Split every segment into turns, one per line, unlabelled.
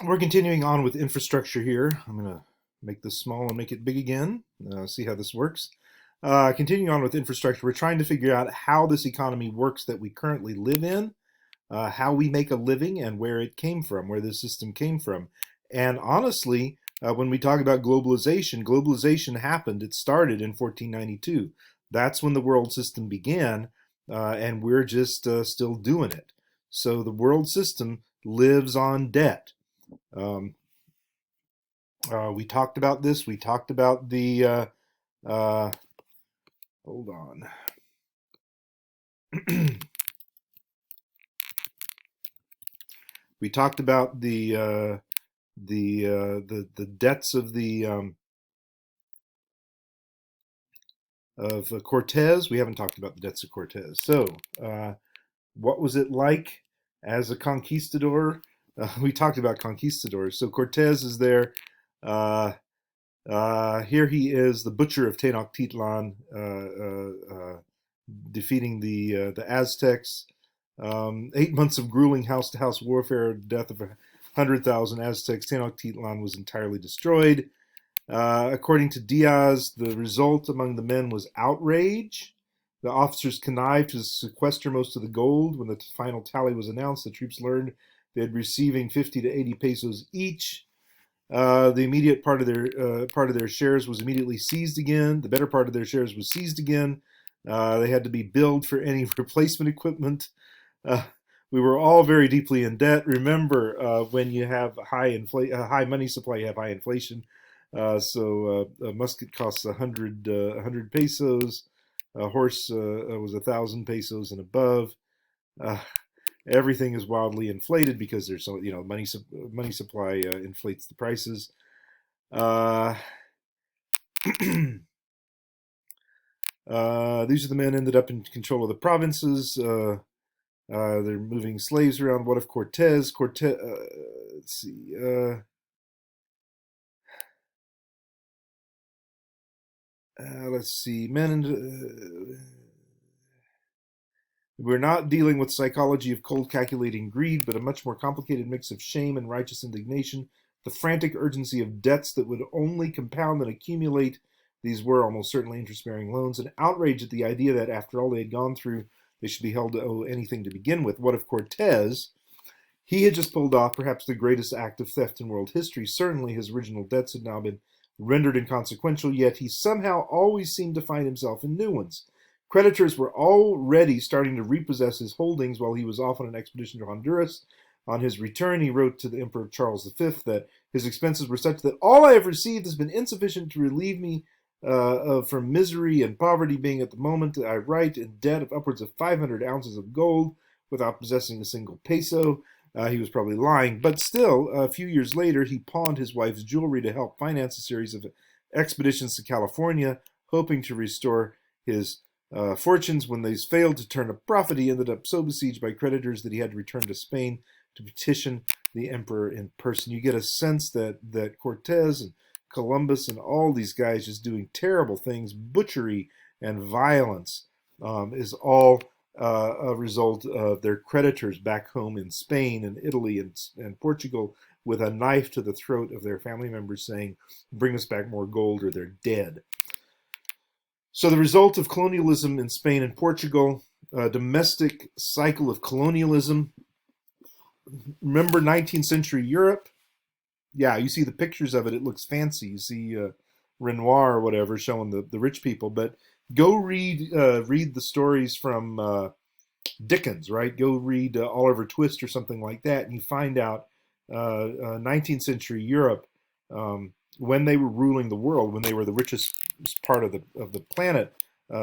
We're continuing on with infrastructure here. I'm going to make this small and make it big again. See how this works. Continuing on with infrastructure, we're trying to figure out how this economy works that we currently live in, how we make a living, and where it came from, where this system came from. And honestly, when we talk about globalization, globalization happened. It started in 1492. That's when the world system began, and we're just still doing it. So the world system lives on debt. Um, we talked about this. We talked about the. Uh, hold on. We talked about the debts of Cortez. We haven't talked about the debts of Cortez. So, what was it like as a conquistador? We talked about conquistadors. So Cortez is there. Uh, Here he is, the butcher of Tenochtitlan, defeating the Aztecs. 8 months of grueling house-to-house warfare, death of 100,000 Aztecs. Tenochtitlan was entirely destroyed. According to Diaz, the result among the men was outrage. The officers connived to sequester most of the gold. When the final tally was announced, the troops learned they had receiving 50 to 80 pesos each. The immediate part of their shares was immediately seized again. The better part of their shares was seized again. They had to be billed for any replacement equipment. Uh, we were all very deeply in debt. Remember, when you have high money supply, you have high inflation. A musket costs 100 pesos. A horse was 1,000 pesos and above. Uh, Everything is wildly inflated because there's so money supply inflates the prices. Uh, these are the men ended up in control of the provinces. They're moving slaves around. What of Cortez? Let's see. Let's see. We're not dealing with psychology of cold calculating greed, but a much more complicated mix of shame and righteous indignation. The frantic urgency of debts that would only compound and accumulate. These were almost certainly interest-bearing loans. An outrage at the idea that after all they had gone through, they should be held to owe anything to begin with. What of Cortez? He had just pulled off perhaps the greatest act of theft in world history. Certainly his original debts had now been rendered inconsequential, yet he somehow always seemed to find himself in new ones. Creditors were already starting to repossess his holdings while he was off on an expedition to Honduras. On his return, he wrote to the Emperor Charles V that his expenses were such that all I have received has been insufficient to relieve me from misery and poverty, being at the moment I write in debt of upwards of 500 ounces of gold without possessing a single peso. He was probably lying, but still, a few years later, he pawned his wife's jewelry to help finance a series of expeditions to California, hoping to restore his fortunes. When these failed to turn a profit, he ended up so besieged by creditors that he had to return to Spain to petition the emperor in person. You get a sense that Cortez and Columbus and all these guys just doing terrible things, butchery and violence, is all a result of their creditors back home in Spain and Italy and Portugal with a knife to the throat of their family members saying, bring us back more gold or they're dead. So the result of colonialism in Spain and Portugal, a domestic cycle of colonialism. Remember 19th century Europe? Yeah, you see the pictures of it. It looks fancy. You see Renoir or whatever showing the rich people. But go read the stories from Dickens, right? Go read Oliver Twist or something like that, and you find out 19th century Europe, when they were ruling the world, when they were the richest part of the planet.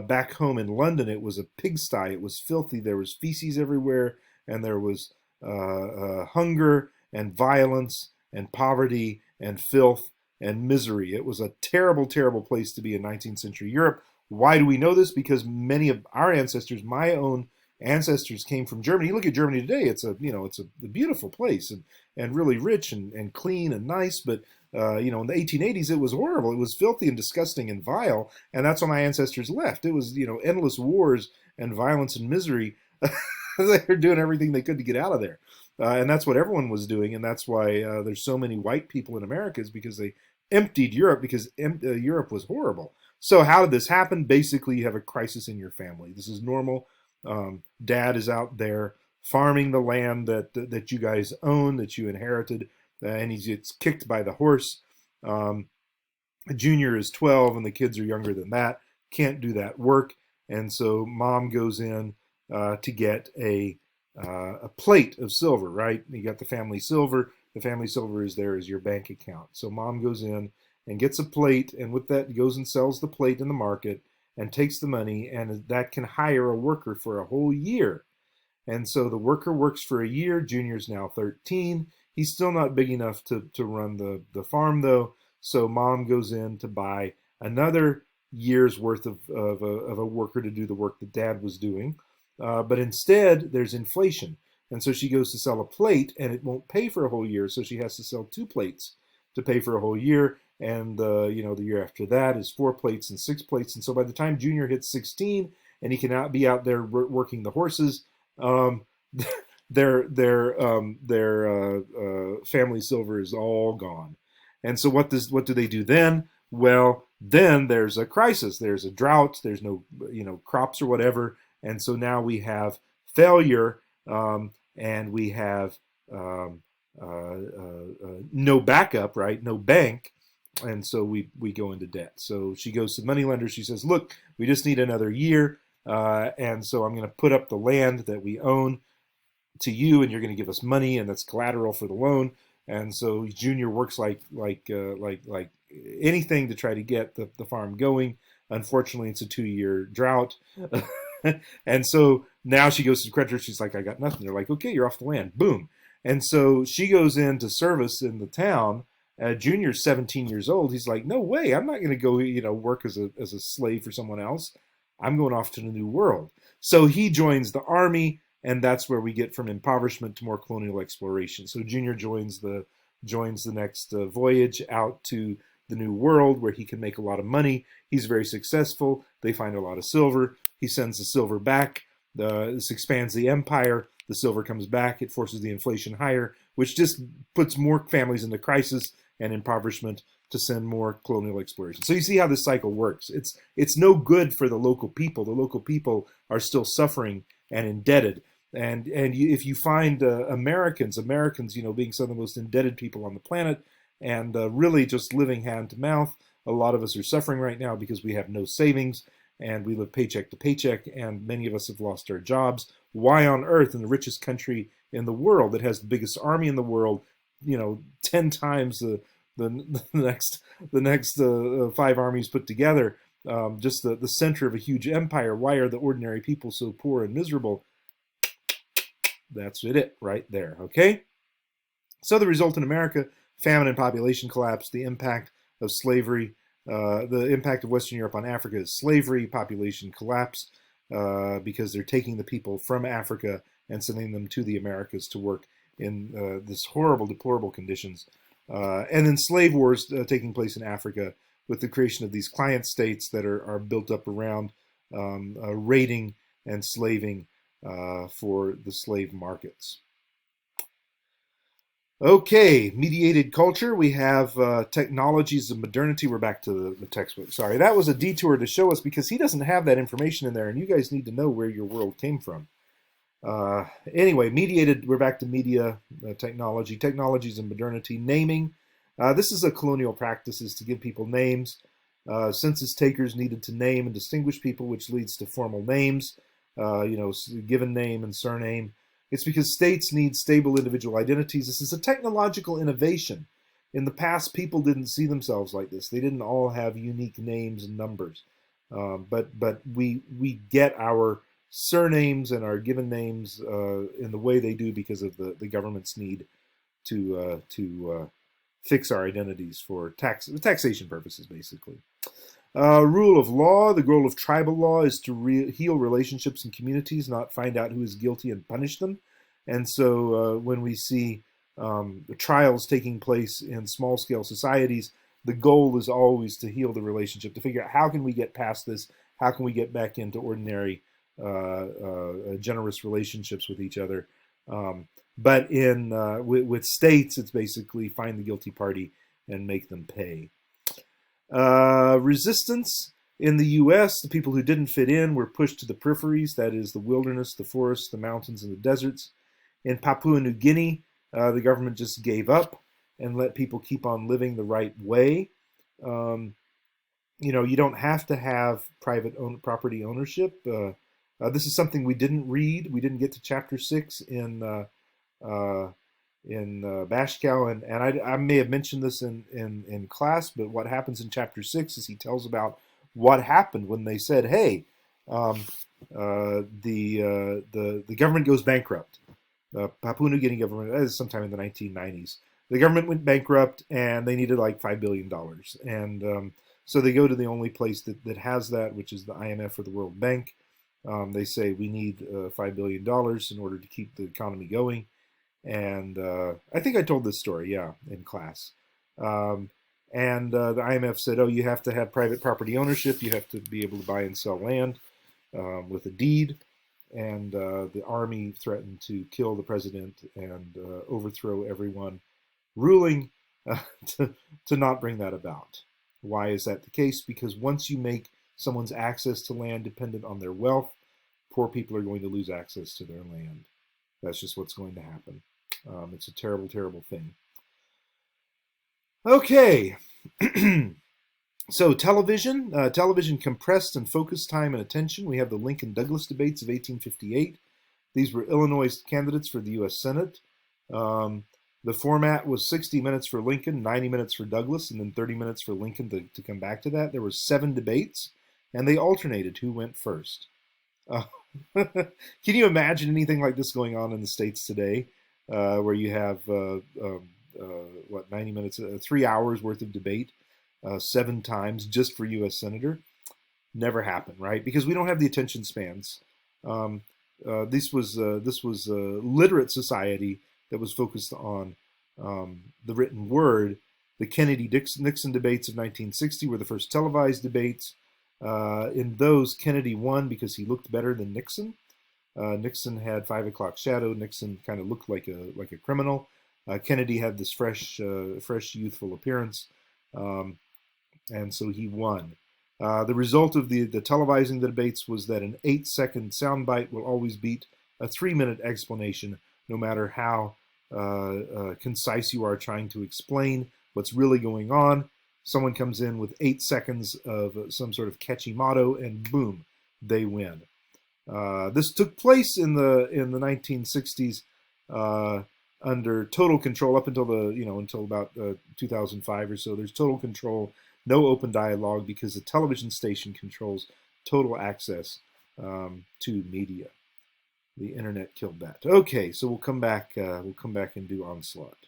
Back home in London, it was a pigsty. It was filthy. There was feces everywhere, and there was hunger and violence and poverty and filth and misery. It was a terrible, terrible place to be in 19th century Europe. Why do we know this? Because many of our ancestors, my own ancestors, came from Germany. You look at Germany today; it's a beautiful place and really rich and clean and nice. But in the 1880s, it was horrible. It was filthy and disgusting and vile, and that's why my ancestors left. It was endless wars and violence and misery. They're doing everything they could to get out of there. And that's what everyone was doing. And that's why there's so many white people in America, is because they emptied Europe, because Europe was horrible. So how did this happen? Basically, you have a crisis in your family. This is normal. Dad is out there farming the land that you guys own, that you inherited, and he gets kicked by the horse. Um, Junior is 12, and the kids are younger than that. Can't do that work, and so mom goes in to get a plate of silver. Right, you got the family silver. The family silver is there as your bank account. So mom goes in and gets a plate, and with that goes and sells the plate in the market and takes the money, and that can hire a worker for a whole year. And so the worker works for a year. Junior's now 13. He's still not big enough to run the farm, though. So mom goes in to buy another year's worth of a worker to do the work that dad was doing. But instead, there's inflation. And so she goes to sell a plate, and it won't pay for a whole year. So she has to sell 2 plates to pay for a whole year. And the year after that is 4 plates and 6 plates. And so by the time Junior hits 16 and he cannot be out there working the horses, um, their family silver is all gone. And so what do they do then? Well, then there's a crisis. There's a drought. There's no crops or whatever. And so now we have failure, and we have no backup, right? No bank. And so we go into debt. So she goes to the moneylender. She says, look, we just need another year. And so I'm going to put up the land that we own to you, and you're going to give us money, and that's collateral for the loan. And so Junior works like anything to try to get the farm going. Unfortunately, it's a 2-year drought. And so now she goes to the creditor. She's like, I got nothing. They're like, okay, you're off the land. Boom. And so she goes into service in the town. Junior's 17 years old. He's like, no way. I'm not going to go, work as a slave for someone else. I'm going off to the new world. So he joins the army, and that's where we get from impoverishment to more colonial exploration. So Junior joins the next voyage out to the new world, where he can make a lot of money. He's very successful. They find a lot of silver. He sends the silver back. This expands the empire. The silver comes back. It forces the inflation higher, which just puts more families into crisis and impoverishment to send more colonial exploration. So you see how this cycle works. It's no good for the local people. The local people are still suffering and indebted. And if you find Americans, being some of the most indebted people on the planet, and really just living hand to mouth, a lot of us are suffering right now because we have no savings, and we live paycheck to paycheck, and many of us have lost our jobs. Why on earth, in the richest country in the world that has the biggest army in the world, 10 times the next 5 armies put together, just the center of a huge empire, why are the ordinary people so poor and miserable? That's it right there, okay? So the result in America: famine and population collapse. The impact of slavery, the impact of Western Europe on Africa is slavery, population collapse, because they're taking the people from Africa and sending them to the Americas to work in this horrible, deplorable conditions. And then slave wars taking place in Africa, with the creation of these client states that are built up around raiding and slaving for the slave markets. Okay, mediated culture. We have technologies of modernity. We're back to the textbook. Sorry, that was a detour to show us, because he doesn't have that information in there, and you guys need to know where your world came from. Anyway, mediated, we're back to media technology. Technologies of modernity. Naming. This is a colonial practice, is to give people names. Census takers needed to name and distinguish people, which leads to formal names, given name and surname. It's because states need stable individual identities. This is a technological innovation. In the past, people didn't see themselves like this. They didn't all have unique names and numbers. But we get our surnames and our given names in the way they do because of the government's need to fix our identities for taxation purposes, basically. Rule of law. The goal of tribal law is to heal relationships in communities, not find out who is guilty and punish them. And so when we see the trials taking place in small-scale societies, the goal is always to heal the relationship, to figure out how can we get past this, how can we get back into ordinary generous relationships with each other. But with states, it's basically find the guilty party and make them pay. Resistance in the U.S., the people who didn't fit in were pushed to the peripheries, that is, the wilderness, the forests, the mountains, and the deserts. In Papua New Guinea, the government just gave up and let people keep on living the right way. Um, you don't have to have property ownership. This is something we didn't read. We didn't get to chapter 6 uh, in Bashkow, and I may have mentioned this in class, but what happens in chapter 6 is he tells about what happened when they said, "Hey, um, the government goes bankrupt." Papua New Guinea government, that is sometime in the 1990s. The government went bankrupt, and they needed like $5 billion, and so they go to the only place that has that, which is the IMF or the World Bank. They say we need $5 billion in order to keep the economy going. And I think I told this story, yeah, in class. Um, and the IMF said, oh, you have to have private property ownership. You have to be able to buy and sell land with a deed. And the army threatened to kill the president and overthrow everyone ruling uh, to not bring that about. Why is that the case? Because once you make someone's access to land dependent on their wealth, poor people are going to lose access to their land. That's just what's going to happen. It's a terrible, terrible thing. Okay. So television compressed and focused time and attention. We have the Lincoln-Douglas debates of 1858. These were Illinois candidates for the U.S. Senate. The format was 60 minutes for Lincoln, 90 minutes for Douglas, and then 30 minutes for Lincoln to come back to that. There were 7 debates, and they alternated who went first. Can you imagine anything like this going on in the States today, where you have, 90 minutes, 3 hours worth of debate, 7 times just for U.S. Senator? Never happened, right? Because we don't have the attention spans. This was a literate society that was focused on the written word. The Kennedy-Nixon debates of 1960 were the first televised debates. In those, Kennedy won because he looked better than Nixon. Nixon had 5 o'clock shadow. Nixon kind of looked like a criminal. Kennedy had this fresh, youthful appearance, and so he won. The result of the televising the debates was that an 8-second soundbite will always beat a 3-minute explanation, no matter how concise you are trying to explain what's really going on. Someone comes in with 8 seconds of some sort of catchy motto, and boom, they win. This took place in the 1960s under total control up until until about 2005 or so. There's total control, no open dialogue, because the television station controls total access to media. The internet killed that. Okay, so we'll come back and do Onslaught.